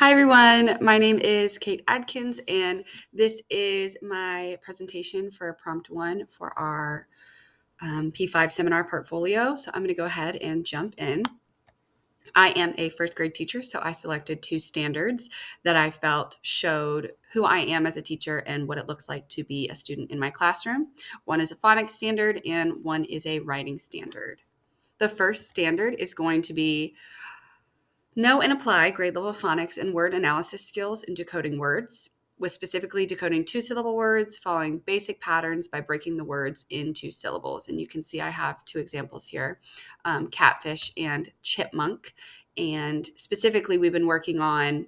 Hi, everyone. My name is Kate Adkins, and this is my presentation for Prompt 1 for our P5 seminar portfolio. So I'm going to go ahead and jump in. I am a first grade teacher, so I selected two standards that I felt showed who I am as a teacher and what it looks like to be a student in my classroom. One is a phonics standard, and one is a writing standard. The first standard is going to be know and apply grade level phonics and word analysis skills in decoding words, with specifically decoding two-syllable words, following basic patterns by breaking the words into syllables. And you can see I have two examples here, catfish and chipmunk. And specifically, we've been working on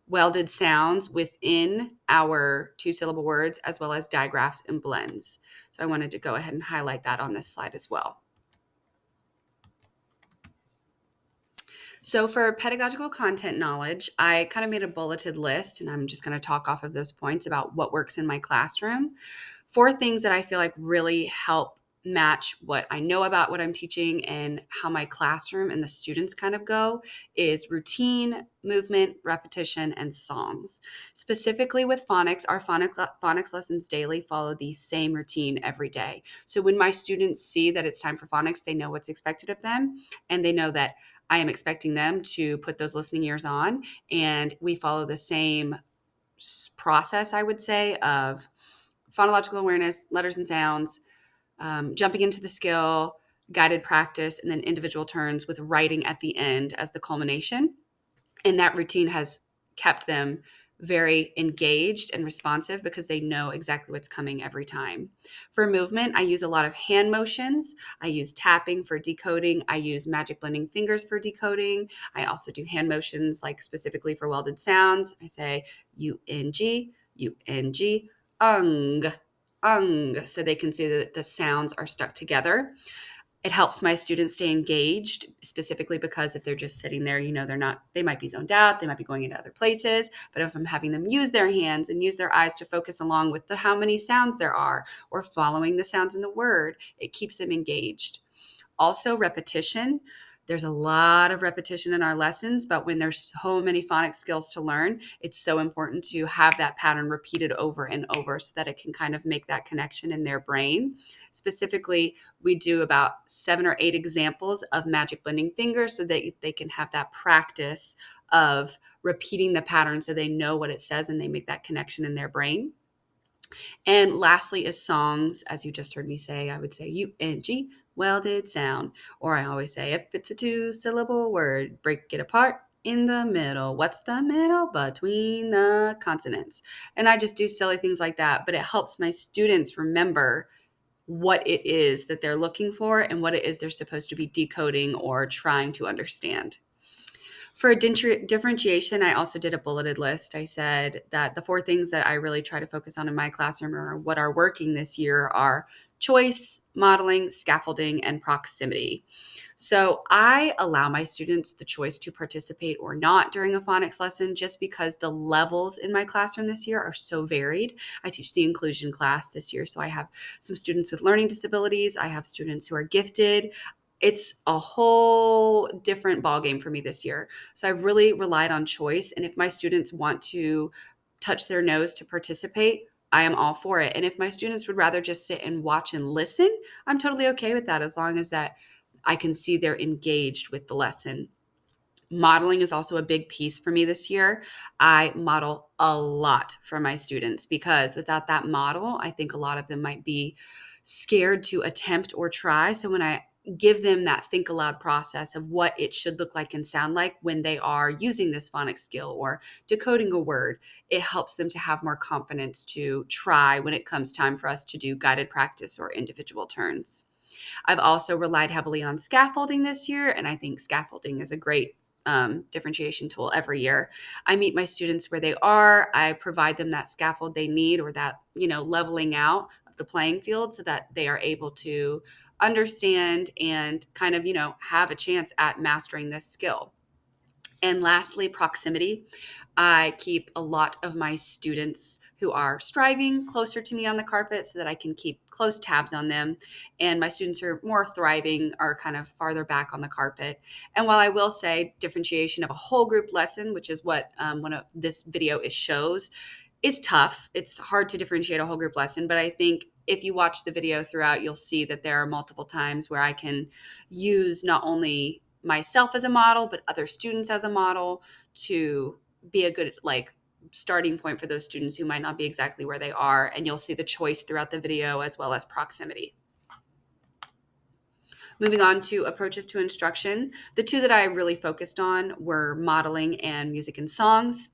welded sounds within our two-syllable words, as well as digraphs and blends. So I wanted to go ahead and highlight that on this slide as well. So for pedagogical content knowledge, I kind of made a bulleted list, and I'm just going to talk off of those points about what works in my classroom. Four things that I feel like really help match what I know about what I'm teaching and how my classroom and the students kind of go is routine, movement, repetition, and songs. Specifically with phonics, our phonics lessons daily follow the same routine every day. So when my students see that it's time for phonics, they know what's expected of them, and they know that I am expecting them to put those listening ears on, and we follow the same process, I would say, of phonological awareness, letters and sounds, jumping into the skill, guided practice, and then individual turns with writing at the end as the culmination. And that routine has kept them very engaged and responsive because they know exactly what's coming every time. For movement, I use a lot of hand motions. I use tapping for decoding. I use magic blending fingers for decoding. I also do hand motions, like specifically for welded sounds. I say U-N-G, U-N-G, ung, ung, so they can see that the sounds are stuck together. It helps my students stay engaged, specifically because if they're just sitting there, they might be zoned out, they might be going into other places. But if I'm having them use their hands and use their eyes to focus along with how many sounds there are, or following the sounds in the word, it keeps them engaged. Also, repetition. There's a lot of repetition in our lessons, but when there's so many phonics skills to learn, it's so important to have that pattern repeated over and over so that it can kind of make that connection in their brain. Specifically, we do about 7 or 8 examples of magic blending fingers so that they can have that practice of repeating the pattern so they know what it says and they make that connection in their brain. And lastly is songs. As you just heard me say, I would say U-N-G, welded sound. Or I always say, if it's a two-syllable word, break it apart in the middle. What's the middle between the consonants? And I just do silly things like that, but it helps my students remember what it is that they're looking for and what it is they're supposed to be decoding or trying to understand. For differentiation, I also did a bulleted list. I said that the 4 things that I really try to focus on in my classroom or what are working this year are choice, modeling, scaffolding, and proximity. So I allow my students the choice to participate or not during a phonics lesson just because the levels in my classroom this year are so varied. I teach the inclusion class this year, so I have some students with learning disabilities. I have students who are gifted. It's a whole different ballgame for me this year. So I've really relied on choice. And if my students want to touch their nose to participate, I am all for it. And if my students would rather just sit and watch and listen, I'm totally okay with that as long as that I can see they're engaged with the lesson. Modeling is also a big piece for me this year. I model a lot for my students because without that model, I think a lot of them might be scared to attempt or try. So when I give them that think aloud process of what it should look like and sound like when they are using this phonics skill or decoding a word, it helps them to have more confidence to try when it comes time for us to do guided practice or individual turns. I've also relied heavily on scaffolding this year, and I think scaffolding is a great differentiation tool every year. I meet my students where they are. I provide them that scaffold they need or that, leveling out of the playing field so that they are able to understand and kind of, have a chance at mastering this skill. And lastly, proximity. I keep a lot of my students who are striving closer to me on the carpet so that I can keep close tabs on them. And my students who are more thriving are kind of farther back on the carpet. And while I will say differentiation of a whole group lesson, which is what one of this video shows, is tough. It's hard to differentiate a whole group lesson, but I think if you watch the video throughout, you'll see that there are multiple times where I can use not only myself as a model, but other students as a model to be a good starting point for those students who might not be exactly where they are. And you'll see the choice throughout the video as well as proximity. Moving on to approaches to instruction, the two that I really focused on were modeling and music and songs.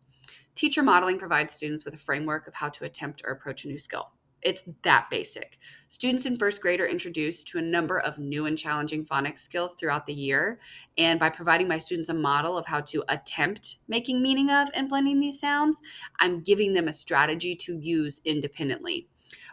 Teacher modeling provides students with a framework of how to attempt or approach a new skill. It's that basic. Students in first grade are introduced to a number of new and challenging phonics skills throughout the year. And by providing my students a model of how to attempt making meaning of and blending these sounds, I'm giving them a strategy to use independently.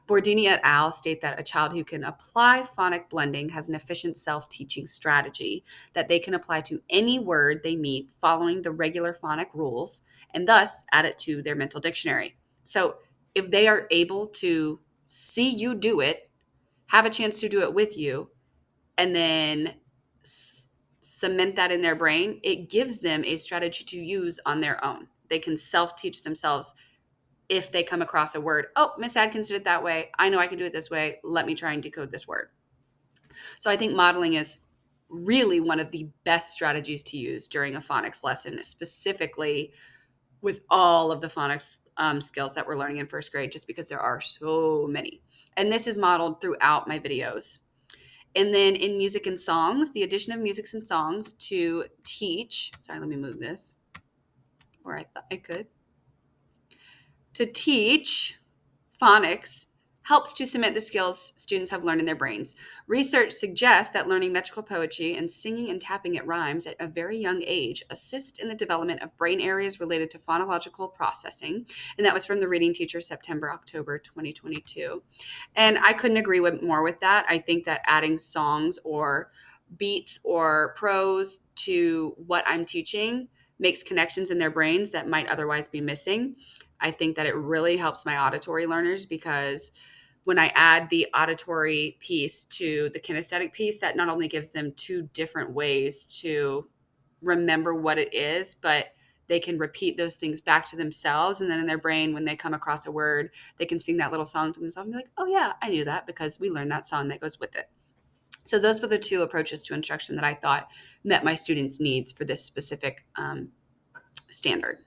Bordini et al. State that a child who can apply phonic blending has an efficient self-teaching strategy that they can apply to any word they meet following the regular phonic rules and thus add it to their mental dictionary. So if they are able to see you do it, have a chance to do it with you, and then cement that in their brain, it gives them a strategy to use on their own. They can self-teach themselves if they come across a word. Oh, Miss Adkins did it that way. I know I can do it this way. Let me try and decode this word. So I think modeling is really one of the best strategies to use during a phonics lesson, specifically with all of the phonics skills that we're learning in first grade, just because there are so many. And this is modeled throughout my videos. And then in music and songs, the addition of music and songs to teach, sorry, let me move this, or I thought I could, to teach phonics helps to cement the skills students have learned in their brains. Research suggests that learning metrical poetry and singing and tapping at rhymes at a very young age assist in the development of brain areas related to phonological processing. And that was from the Reading Teacher, September-October 2022. And I couldn't agree more with that. I think that adding songs or beats or prose to what I'm teaching makes connections in their brains that might otherwise be missing. I think that it really helps my auditory learners because when I add the auditory piece to the kinesthetic piece, that not only gives them two different ways to remember what it is, but they can repeat those things back to themselves. And then in their brain, when they come across a word, they can sing that little song to themselves and be like, oh yeah, I knew that because we learned that song that goes with it. So those were the two approaches to instruction that I thought met my students' needs for this specific standard.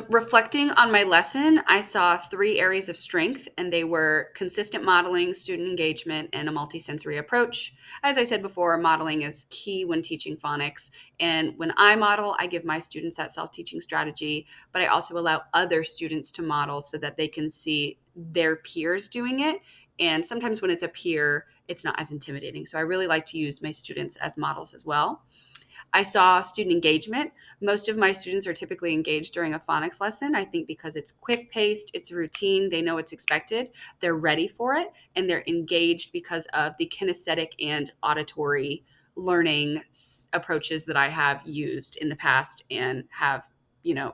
Reflecting on my lesson, I saw three areas of strength, and they were consistent modeling, student engagement, and a multisensory approach. As I said before, modeling is key when teaching phonics. And when I model, I give my students that self-teaching strategy, but I also allow other students to model so that they can see their peers doing it. And sometimes when it's a peer, it's not as intimidating. So I really like to use my students as models as well. I saw student engagement. Most of my students are typically engaged during a phonics lesson. I think because it's quick paced, it's routine, they know what's expected, they're ready for it, and they're engaged because of the kinesthetic and auditory learning approaches that I have used in the past and have,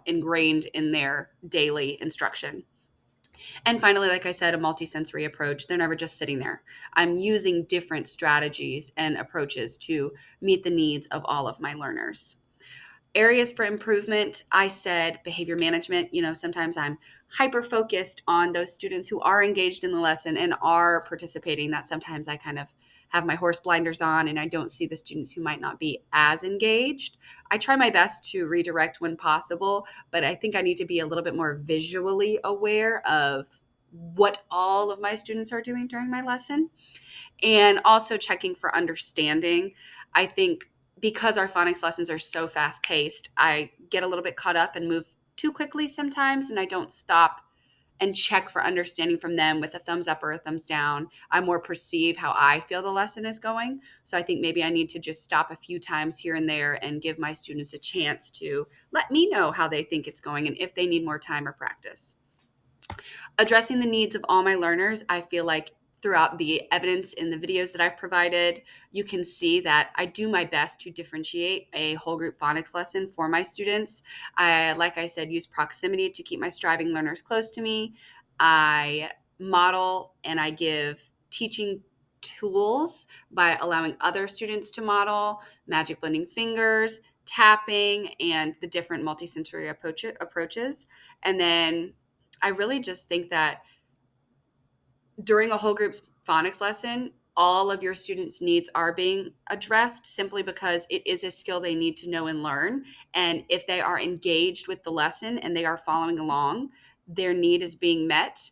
ingrained in their daily instruction. And finally, like I said, a multisensory approach. They're never just sitting there. I'm using different strategies and approaches to meet the needs of all of my learners. Areas for improvement, I said behavior management. Sometimes I'm hyper focused on those students who are engaged in the lesson and are participating. That sometimes I kind of have my horse blinders on and I don't see the students who might not be as engaged. I try my best to redirect when possible, but I think I need to be a little bit more visually aware of what all of my students are doing during my lesson, and also checking for understanding. I think because our phonics lessons are so fast paced, I get a little bit caught up and move too quickly sometimes, and I don't stop and check for understanding from them with a thumbs up or a thumbs down. I more perceive how I feel the lesson is going. So I think maybe I need to just stop a few times here and there and give my students a chance to let me know how they think it's going and if they need more time or practice. Addressing the needs of all my learners, I feel like throughout the evidence in the videos that I've provided, you can see that I do my best to differentiate a whole group phonics lesson for my students. Like I said, use proximity to keep my striving learners close to me. I model and I give teaching tools by allowing other students to model, magic blending fingers, tapping, and the different multisensory approaches. And then I really just think that during a whole group's phonics lesson, all of your students' needs are being addressed simply because it is a skill they need to know and learn. And if they are engaged with the lesson and they are following along, their need is being met.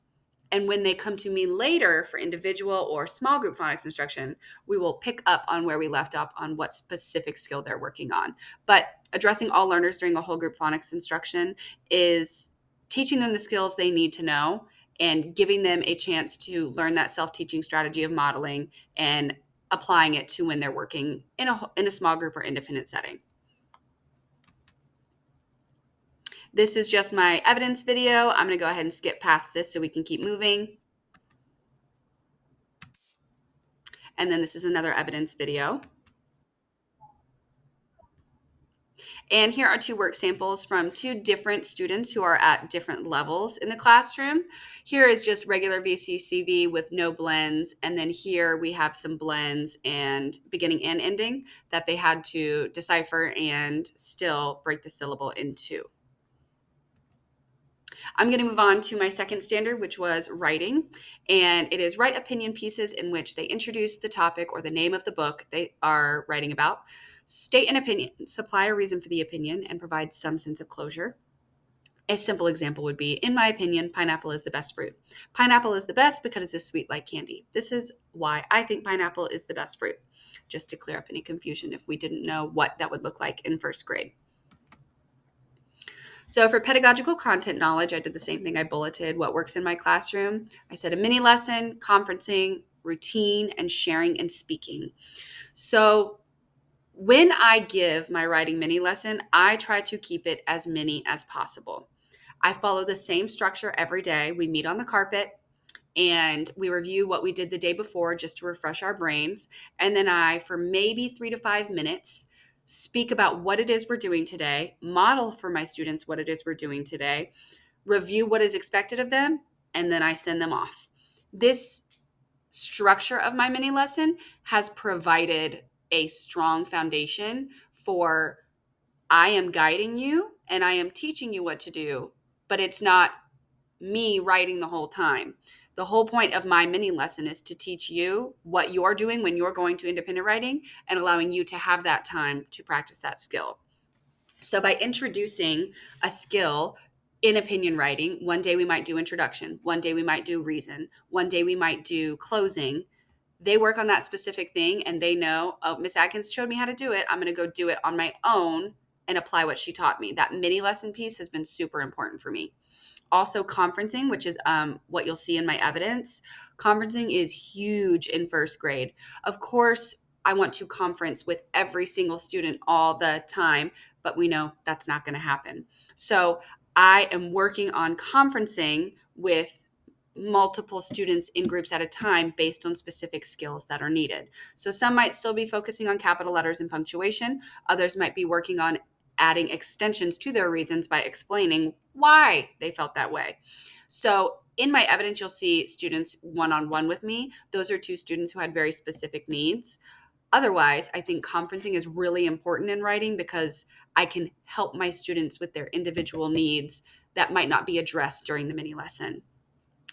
And when they come to me later for individual or small group phonics instruction, we will pick up on where we left off on what specific skill they're working on. But addressing all learners during a whole group phonics instruction is teaching them the skills they need to know and giving them a chance to learn that self-teaching strategy of modeling and applying it to when they're working in a small group or independent setting. This is just my evidence video. I'm going to go ahead and skip past this so we can keep moving. And then this is another evidence video. And here are two work samples from two different students who are at different levels in the classroom. Here is just regular VCCV with no blends. And then here we have some blends and beginning and ending that they had to decipher and still break the syllable in two. I'm going to move on to my second standard, which was writing. And it is write opinion pieces in which they introduce the topic or the name of the book they are writing about, state an opinion, supply a reason for the opinion, and provide some sense of closure. A simple example would be, in my opinion, pineapple is the best fruit. Pineapple is the best because it's sweet like candy. This is why I think pineapple is the best fruit, just to clear up any confusion if we didn't know what that would look like in first grade. So for pedagogical content knowledge, I did the same thing. I bulleted what works in my classroom. I said a mini lesson, conferencing, routine, and sharing and speaking. So when I give my writing mini lesson, I try to keep it as mini as possible. I follow the same structure every day. We meet on the carpet and we review what we did the day before just to refresh our brains. And then I, for maybe 3 to 5 minutes, speak about what it is we're doing today, model for my students what it is we're doing today, review what is expected of them, and then I send them off. This structure of my mini lesson has provided a strong foundation for I am guiding you and I am teaching you what to do, but it's not me writing the whole time. The whole point of my mini lesson is to teach you what you're doing when you're going to independent writing and allowing you to have that time to practice that skill. So by introducing a skill in opinion writing, one day we might do introduction, one day we might do reason, one day we might do closing. They work on that specific thing and they know, oh, Miss Adkins showed me how to do it. I'm going to go do it on my own and apply what she taught me. That mini lesson piece has been super important for me. Also conferencing, which is what you'll see in my evidence. Conferencing is huge in first grade. Of course, I want to conference with every single student all the time, but we know that's not going to happen. So I am working on conferencing with multiple students in groups at a time based on specific skills that are needed. So some might still be focusing on capital letters and punctuation. Others might be working on adding extensions to their reasons by explaining why they felt that way. So in my evidence, you'll see students one-on-one with me. Those are two students who had very specific needs. Otherwise, I think conferencing is really important in writing because I can help my students with their individual needs that might not be addressed during the mini lesson.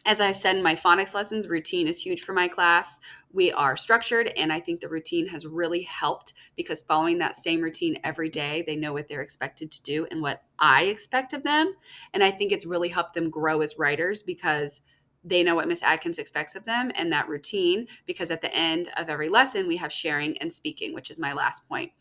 As I've said in my phonics lessons, routine is huge for my class. We are structured, and I think the routine has really helped because following that same routine every day, they know what they're expected to do and what I expect of them. And I think it's really helped them grow as writers because they know what Miss Adkins expects of them and that routine, because at the end of every lesson, we have sharing and speaking, which is my last point.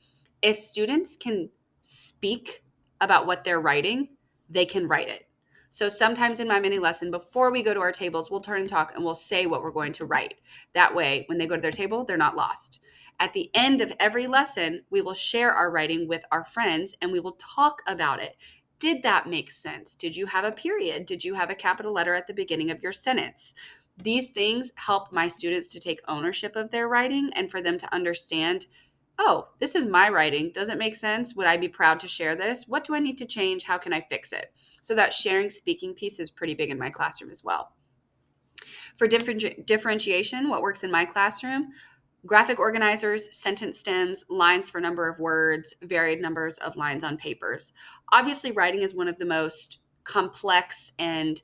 If students can speak about what they're writing, they can write it. So sometimes in my mini lesson, before we go to our tables, we'll turn and talk and we'll say what we're going to write. That way, when they go to their table, they're not lost. At the end of every lesson, we will share our writing with our friends and we will talk about it. Did that make sense? Did you have a period? Did you have a capital letter at the beginning of your sentence? These things help my students to take ownership of their writing and for them to understand, oh, this is my writing. Does it make sense? Would I be proud to share this? What do I need to change? How can I fix it? So that sharing speaking piece is pretty big in my classroom as well. For differentiation, what works in my classroom? Graphic organizers, sentence stems, lines for number of words, varied numbers of lines on papers. Obviously, writing is one of the most complex and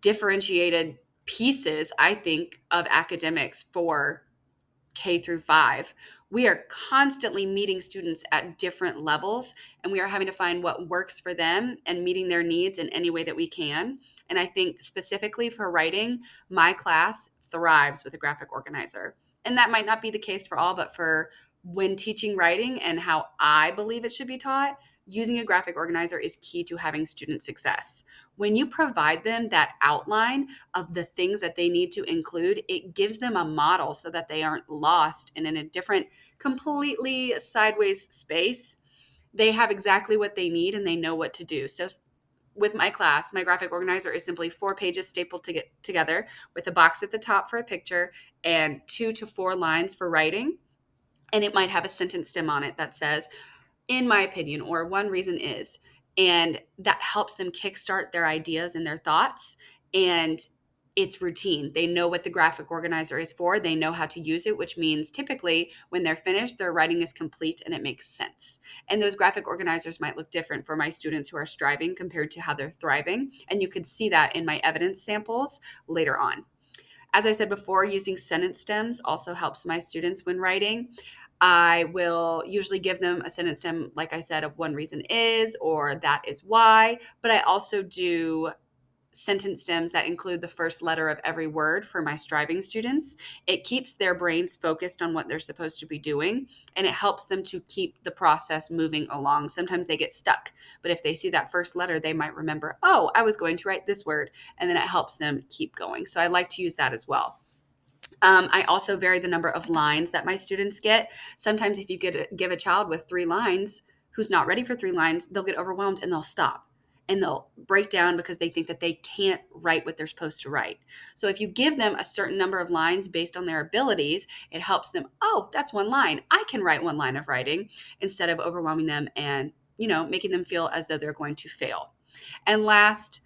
differentiated pieces, I think, of academics for K through 5. We are constantly meeting students at different levels, and we are having to find what works for them and meeting their needs in any way that we can. And I think specifically for writing, my class thrives with a graphic organizer. And that might not be the case for all, but for when teaching writing and how I believe it should be taught, using a graphic organizer is key to having student success. When you provide them that outline of the things that they need to include, it gives them a model so that they aren't lost and in a different, completely sideways space. They have exactly what they need and they know what to do. So with my class, my graphic organizer is simply 4 pages stapled together with a box at the top for a picture and 2 to 4 lines for writing. And it might have a sentence stem on it that says, in my opinion, or one reason is, and that helps them kickstart their ideas and their thoughts. And it's routine. They know what the graphic organizer is for. They know how to use it, which means typically when they're finished, their writing is complete and it makes sense. And those graphic organizers might look different for my students who are striving compared to how they're thriving. And you could see that in my evidence samples later on. As I said before, using sentence stems also helps my students when writing. I will usually give them a sentence stem, like I said, of one reason is, or that is why, but I also do sentence stems that include the first letter of every word for my striving students. It keeps their brains focused on what they're supposed to be doing, and it helps them to keep the process moving along. Sometimes they get stuck, but if they see that first letter, they might remember, oh, I was going to write this word, and then it helps them keep going. So I like to use that as well. I also vary the number of lines that my students get. Sometimes if you give a child with 3 lines who's not ready for 3 lines, they'll get overwhelmed and they'll stop and they'll break down because they think that they can't write what they're supposed to write. So if you give them a certain number of lines based on their abilities, it helps them, oh, that's 1 line. I can write 1 line of writing, instead of overwhelming them and, making them feel as though they're going to fail. And last,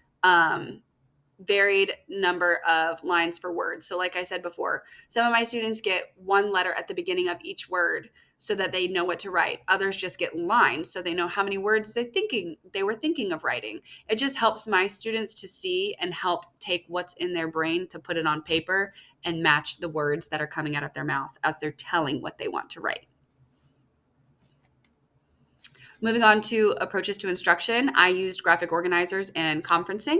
varied number of lines for words. So like I said before, some of my students get 1 letter at the beginning of each word so that they know what to write. Others just get lines so they know how many words they were thinking of writing. It just helps my students to see and help take what's in their brain to put it on paper and match the words that are coming out of their mouth as they're telling what they want to write. Moving on to approaches to instruction, I used graphic organizers and conferencing.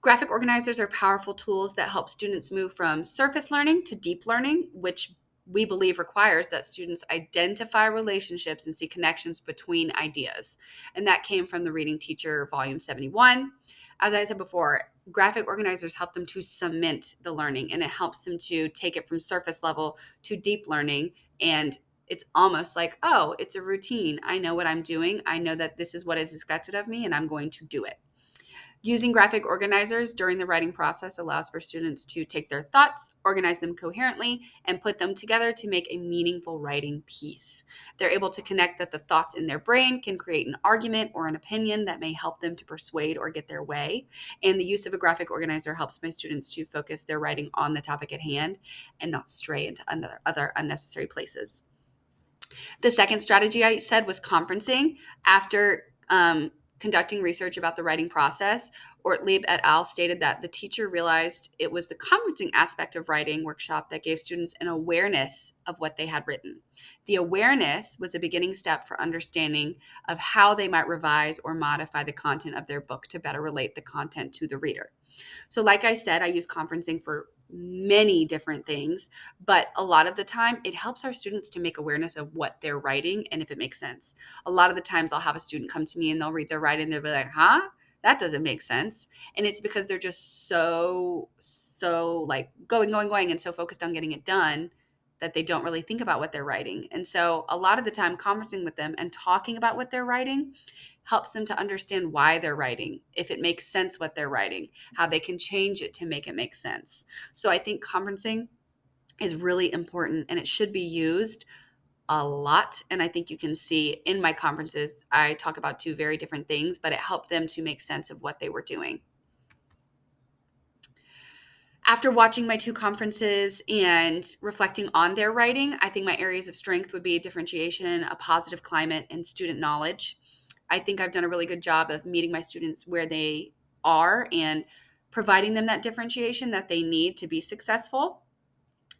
Graphic organizers are powerful tools that help students move from surface learning to deep learning, which we believe requires that students identify relationships and see connections between ideas. And that came from the Reading Teacher, Volume 71. As I said before, graphic organizers help them to cement the learning, and it helps them to take it from surface level to deep learning. And it's almost like, oh, it's a routine. I know what I'm doing. I know that this is what is expected of me, and I'm going to do it. Using graphic organizers during the writing process allows for students to take their thoughts, organize them coherently, and put them together to make a meaningful writing piece. They're able to connect that the thoughts in their brain can create an argument or an opinion that may help them to persuade or get their way. And the use of a graphic organizer helps my students to focus their writing on the topic at hand and not stray into other unnecessary places. The second strategy I said was conferencing. After conducting research about the writing process, Ortlieb et al. Stated that the teacher realized it was the conferencing aspect of writing workshop that gave students an awareness of what they had written. The awareness was a beginning step for understanding of how they might revise or modify the content of their book to better relate the content to the reader. So like I said, I use conferencing for many different things, but a lot of the time it helps our students to make awareness of what they're writing and if it makes sense. A lot of the times I'll have a student come to me and they'll read their writing and they'll be like, huh? That doesn't make sense. And it's because they're just so like going and so focused on getting it done that they don't really think about what they're writing. And so a lot of the time, conversing with them and talking about what they're writing helps them to understand why they're writing, if it makes sense what they're writing, how they can change it to make it make sense. So I think conferencing is really important and it should be used a lot. And I think you can see in my conferences, I talk about two very different things, but it helped them to make sense of what they were doing. After watching my two conferences and reflecting on their writing, I think my areas of strength would be differentiation, a positive climate, and student knowledge. I think I've done a really good job of meeting my students where they are and providing them that differentiation that they need to be successful.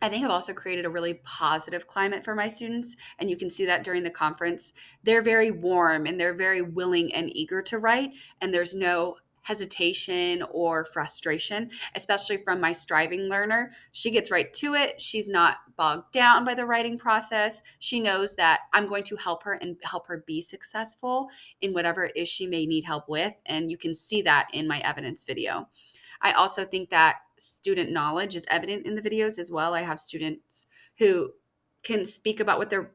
I think I've also created a really positive climate for my students, and you can see that during the conference. They're very warm and they're very willing and eager to write, and there's no hesitation or frustration, especially from my striving learner. She gets right to it. She's not bogged down by the writing process. She knows that I'm going to help her and help her be successful in whatever it is she may need help with, and you can see that in my evidence video. I also think that student knowledge is evident in the videos as well. I have students who can speak about what they're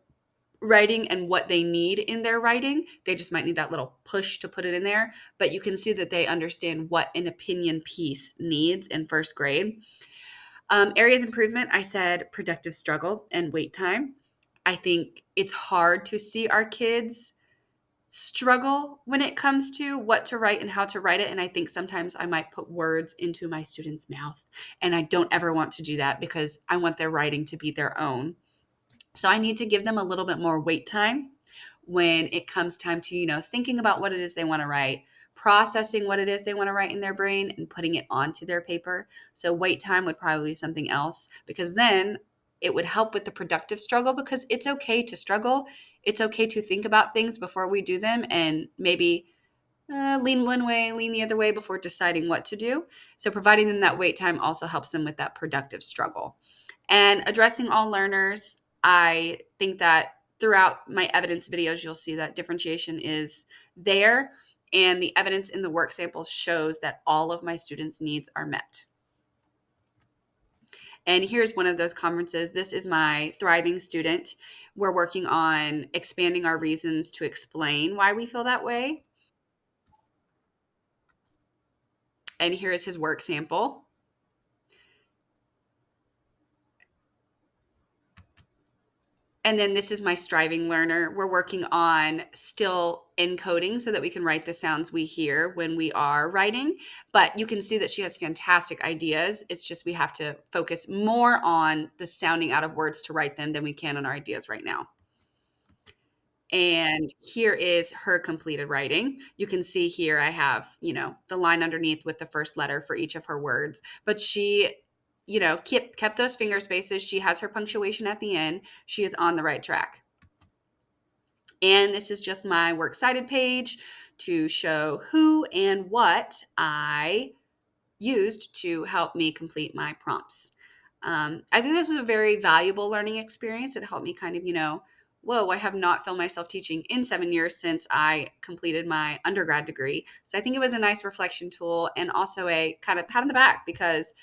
writing and what they need in their writing. They just might need that little push to put it in there, but you can see that they understand what an opinion piece needs in first grade. Areas of improvement, I said productive struggle and wait time. I think it's hard to see our kids struggle when it comes to what to write and how to write it. And I think sometimes I might put words into my students' mouth. And I don't ever want to do that because I want their writing to be their own. So I need to give them a little bit more wait time when it comes time to, thinking about what it is they want to write, processing what it is they want to write in their brain and putting it onto their paper. So wait time would probably be something else because then it would help with the productive struggle because it's okay to struggle. It's okay to think about things before we do them and maybe lean one way, lean the other way before deciding what to do. So providing them that wait time also helps them with that productive struggle. And addressing all learners, I think that throughout my evidence videos, you'll see that differentiation is there. And the evidence in the work samples shows that all of my students' needs are met. And here's one of those conferences. This is my thriving student. We're working on expanding our reasons to explain why we feel that way. And here is his work sample. And then this is my striving learner. We're working on still encoding so that we can write the sounds we hear when we are writing. But you can see that she has fantastic ideas. It's just we have to focus more on the sounding out of words to write them than we can on our ideas right now. And here is her completed writing. You can see here I have, the line underneath with the first letter for each of her words. But she, kept those finger spaces. She has her punctuation at the end. She is on the right track. And this is just my works cited page to show who and what I used to help me complete my prompts. I think this was a very valuable learning experience. It helped me kind of, whoa, I have not felt myself teaching in 7 years since I completed my undergrad degree. So I think it was a nice reflection tool and also a kind of pat on the back because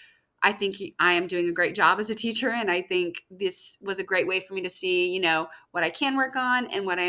I think I am doing a great job as a teacher. And I think this was a great way for me to see, what I can work on and what I am